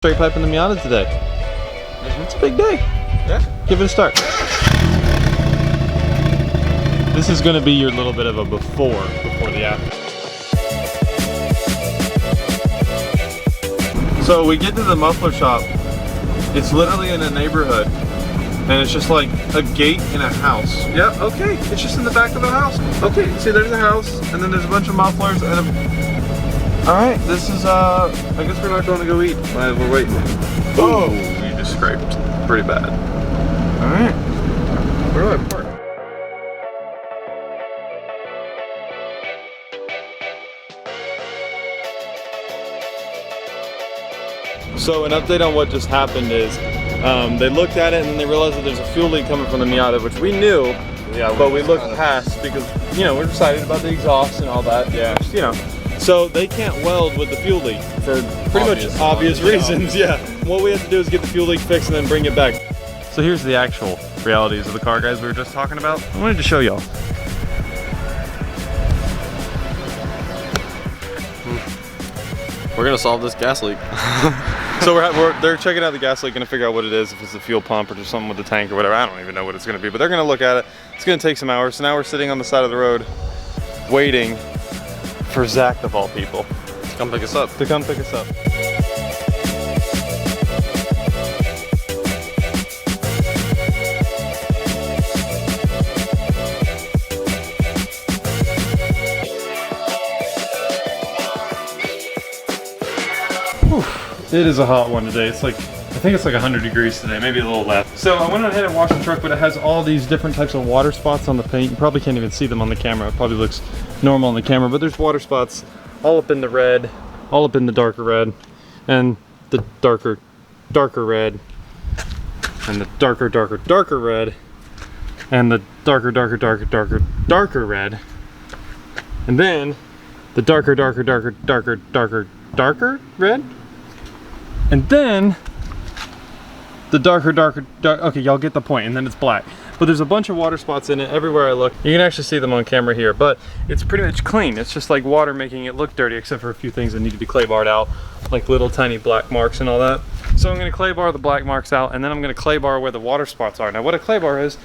Straight piping the Miata today. It's a big day. Yeah. Give it a start. This is going to be your little bit of a before the after. So we get to the muffler shop. It's literally in a neighborhood. And it's just like a gate in a house. Yeah, okay. It's just in the back of a house. Okay, see there's a house, and then there's a bunch of mufflers and a... Alright, this is, I guess we're not going to go eat while we're waiting. Oh, we just scraped pretty bad. Alright, where do I park? So an update on what just happened is, they looked at it and then they realized that there's a fuel leak coming from the Miata, which we knew, yeah, but we looked past because, you know, we're excited about the exhaust and all that, yeah, just, you know. So they can't weld with the fuel leak for pretty much obvious reasons, yeah. What we have to do is get the fuel leak fixed and then bring it back. So here's the actual realities of the car, guys, we were just talking about. I wanted to show y'all. We're gonna solve this gas leak. So they're checking out the gas leak, gonna figure out what it is, if it's the fuel pump or just something with the tank or whatever. I don't even know what it's gonna be, but they're gonna look at it. It's gonna take some hours. So now we're sitting on the side of the road waiting for Zach, of all people, to come pick us up. Whew. It is a hot one today. It's like, I think it's like 100 degrees today, maybe a little less. So I went ahead and washed the truck, but it has all these different types of water spots on the paint. You probably can't even see them on the camera. It probably looks normal on the camera, but there's water spots all up in the red, all up in the darker red, and the darker red, and the darker red, and the darker red, and then the darker red, and then the darker, okay, y'all get the point, and then it's black. But there's a bunch of water spots in it everywhere I look. You can actually see them on camera here, but it's pretty much clean. It's just like water making it look dirty, except for a few things that need to be clay barred out, like little tiny black marks and all that. So I'm gonna clay bar the black marks out, and then I'm gonna clay bar where the water spots are. Now what a clay bar is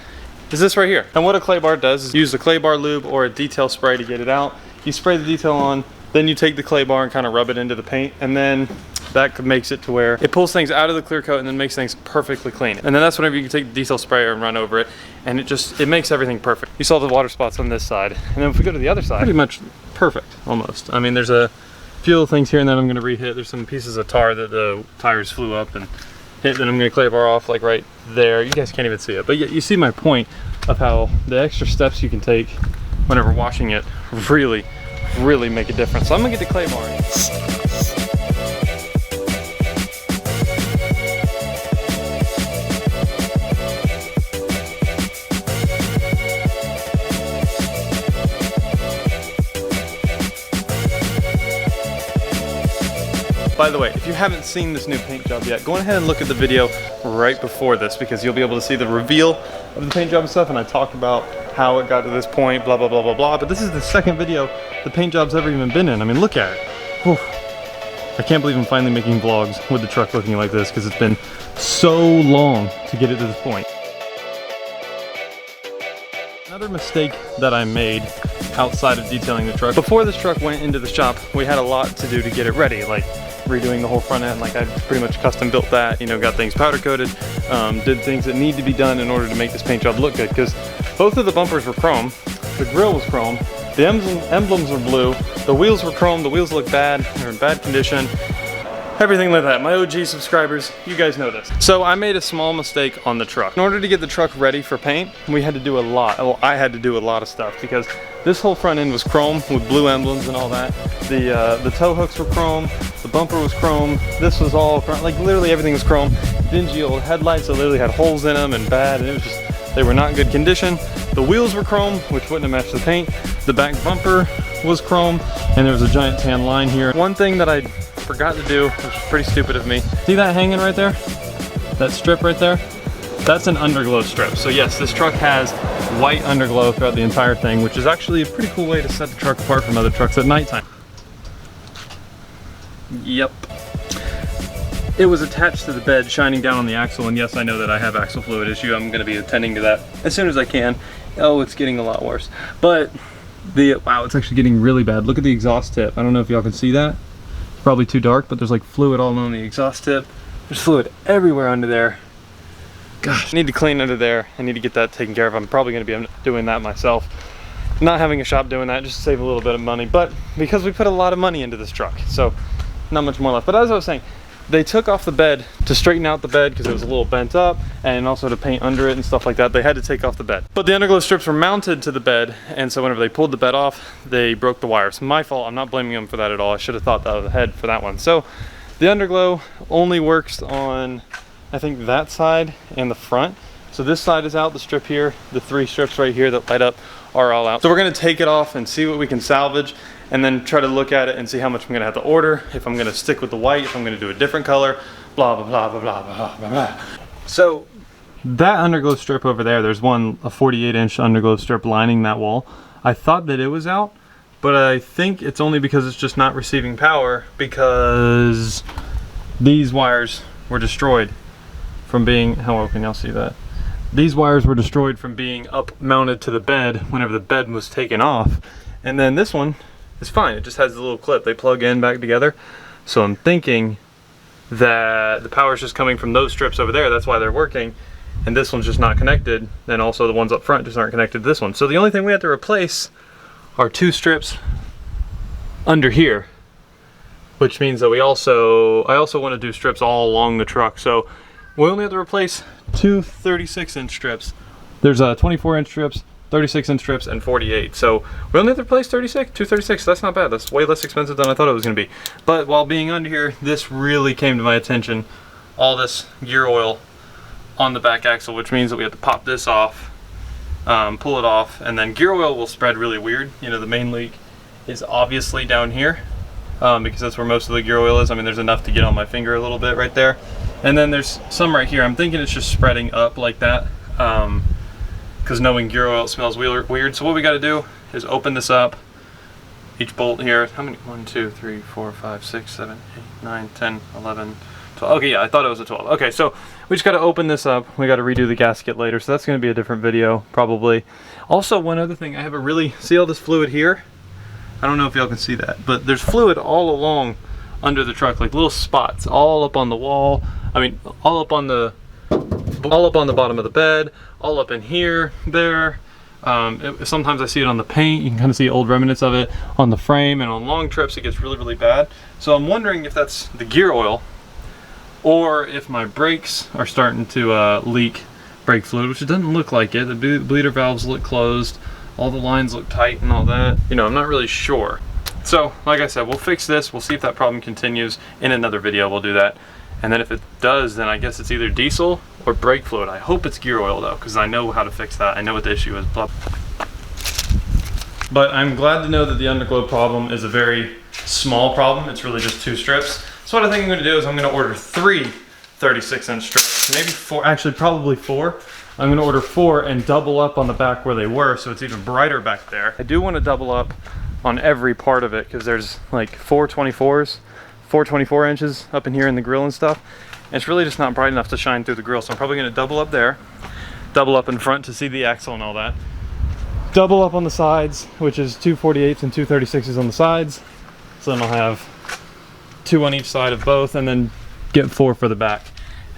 this right here. And what a clay bar does is use a clay bar lube or a detail spray to get it out. You spray the detail on, then you take the clay bar and kind of rub it into the paint, and then that makes it to where it pulls things out of the clear coat and then makes things perfectly clean. And then that's whenever you can take the detail sprayer and run over it, and it makes everything perfect. You saw the water spots on this side, and then if we go to the other side, pretty much perfect, almost. I mean, there's a few little things here and then I'm gonna re-hit. There's some pieces of tar that the tires flew up and hit, then I'm gonna clay bar off like right there. You guys can't even see it, but you see my point of how the extra steps you can take whenever washing it really make a difference. So I'm gonna get the clay bar. By the way, if you haven't seen this new paint job yet, go ahead and look at the video right before this, because you'll be able to see the reveal of the paint job and stuff, and I talk about how it got to this point, blah, blah, blah, blah, blah. But this is the second video the paint job's ever even been in. I mean, look at it. Whew. I can't believe I'm finally making vlogs with the truck looking like this, because it's been so long to get it to this point. Another mistake that I made outside of detailing the truck, before this truck went into the shop, we had a lot to do to get it ready, like redoing the whole front end. Like I pretty much custom built that, you know, got things powder coated, did things that need to be done in order to make this paint job look good, because both of the bumpers were chrome, the grille was chrome, the emblems were blue, the wheels were chrome, the wheels look bad, they're in bad condition, everything like that. My OG subscribers, you guys know this. So I made a small mistake on the truck. In order to get the truck ready for paint, we had to do a lot. Well, I had to do a lot of stuff, because this whole front end was chrome with blue emblems and all that. The tow hooks were chrome, the bumper was chrome, this was all chrome, like literally everything was chrome. Dingy old headlights that literally had holes in them and bad, and it was just, they were not in good condition. The wheels were chrome, which wouldn't have matched the paint. The back bumper was chrome, and there was a giant tan line here. One thing that I forgot to do, which was pretty stupid of me. See that hanging right there? That strip right there? That's an underglow strip. So yes, this truck has white underglow throughout the entire thing, which is actually a pretty cool way to set the truck apart from other trucks at nighttime. Yep. it was attached to the bed, shining down on the axle, and yes, I know that I have axle fluid issue. I'm gonna be attending to that as soon as I can. Oh, it's getting a lot worse. But wow, it's actually getting really bad. Look at the exhaust tip. I don't know if y'all can see that. It's probably too dark, but there's like fluid all on the exhaust tip. There's fluid everywhere under there. Gosh, I need to clean under there. I need to get that taken care of. I'm probably gonna be doing that myself. Not having a shop doing that, just to save a little bit of money. But because we put a lot of money into this truck, so not much more left. But as I was saying, they took off the bed to straighten out the bed because it was a little bent up, and also to paint under it and stuff like that. They had to take off the bed. But the underglow strips were mounted to the bed, and so whenever they pulled the bed off, they broke the wires. My fault. I'm not blaming them for that at all. I should have thought that ahead for that one. So the underglow only works on, I think, that side and the front. So this side is out, the strip here, the 3 strips right here that light up are all out. So we're gonna take it off and see what we can salvage, and then try to look at it and see how much I'm gonna have to order, if I'm gonna stick with the white, if I'm gonna do a different color, blah, blah, blah, blah, blah, blah, blah, blah. So that underglow strip over there, there's one, a 48-inch underglow strip lining that wall. I thought that it was out, but I think it's only because it's just not receiving power, because these wires were destroyed from being, how well can y'all see that? These wires were destroyed from being up mounted to the bed whenever the bed was taken off. And then this one is fine. It just has a little clip. They plug in back together. So I'm thinking that the power is just coming from those strips over there. That's why they're working. And this one's just not connected. And also the ones up front just aren't connected to this one. So the only thing we have to replace are 2 strips under here, which means that I also want to do strips all along the truck. So we only have to replace 2 36-inch strips. There's 24-inch strips, 36-inch strips, and 48. So we only have to replace 2 36. That's not bad. That's way less expensive than I thought it was going to be. But while being under here, this really came to my attention. All this gear oil on the back axle, which means that we have to pop this off, pull it off, and then gear oil will spread really weird. You know, the main leak is obviously down here, because that's where most of the gear oil is. I mean, there's enough to get on my finger a little bit right there. And then there's some right here. I'm thinking it's just spreading up like that, because knowing gear oil, it smells weird. So what we got to do is open this up. Each bolt here, how many? 1, 2, 3, 4, 5, 6, 7, 8, 9, 10, 11, 12. Okay, yeah, I thought it was a 12. Okay, so we just got to open this up. We got to redo the gasket later, so that's going to be a different video, probably. Also, one other thing, I have a really, see all this fluid here? I don't know if y'all can see that, but there's fluid all along under the truck, like little spots, all up on the wall. I mean, all up on the bottom of the bed, all up in here, there. Sometimes I see it on the paint. You can kind of see old remnants of it on the frame, and on long trips it gets really, really bad. So I'm wondering if that's the gear oil, or if my brakes are starting to leak brake fluid, which it doesn't look like it. The bleeder valves look closed, all the lines look tight and all that. You know, I'm not really sure. So, like I said, we'll fix this. We'll see if that problem continues in another video. We'll do that. And then if it does, then I guess it's either diesel or brake fluid. I hope it's gear oil though, because I know how to fix that. I know what the issue is. But I'm glad to know that the underglow problem is a very small problem. It's really just 2 strips. So what I think I'm going to do is I'm going to order 3 36-inch strips, maybe 4, actually probably 4. I'm going to order 4 and double up on the back where they were, so it's even brighter back there. I do want to double up on every part of it, because there's like 4 24s, 4 24 inches up in here in the grill and stuff. And it's really just not bright enough to shine through the grill, so I'm probably going to double up there, double up in front to see the axle and all that, double up on the sides, which is 2 48s and 2 36s on the sides, so then I'll have 2 on each side of both, and then get 4 for the back.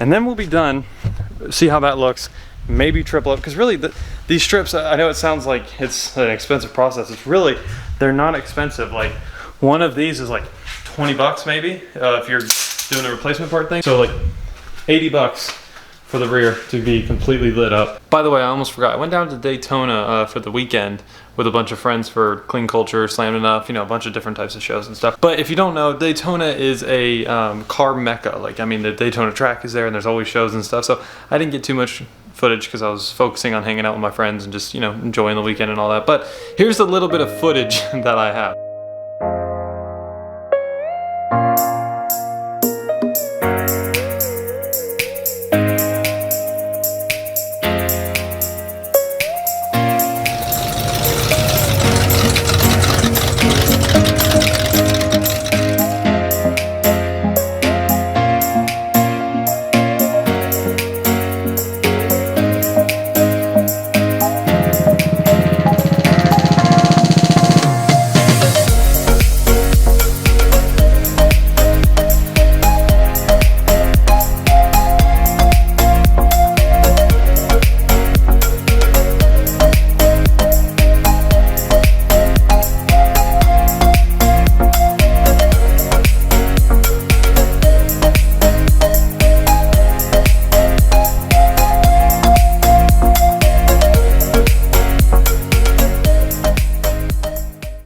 And then we'll be done. See how that looks. Maybe triple up, because really these strips, I know it sounds like it's an expensive process. It's really, they're not expensive. Like one of these is like 20 bucks maybe, if you're doing a replacement part thing. So like 80 bucks for the rear to be completely lit up. By the way, I almost forgot. I went down to Daytona for the weekend with a bunch of friends for Clean Culture, Slam Enough, you know, a bunch of different types of shows and stuff. But if you don't know, Daytona is a car mecca. Like, I mean, the Daytona track is there and there's always shows and stuff. So I didn't get too much footage because I was focusing on hanging out with my friends and just, you know, enjoying the weekend and all that. But here's a little bit of footage that I have.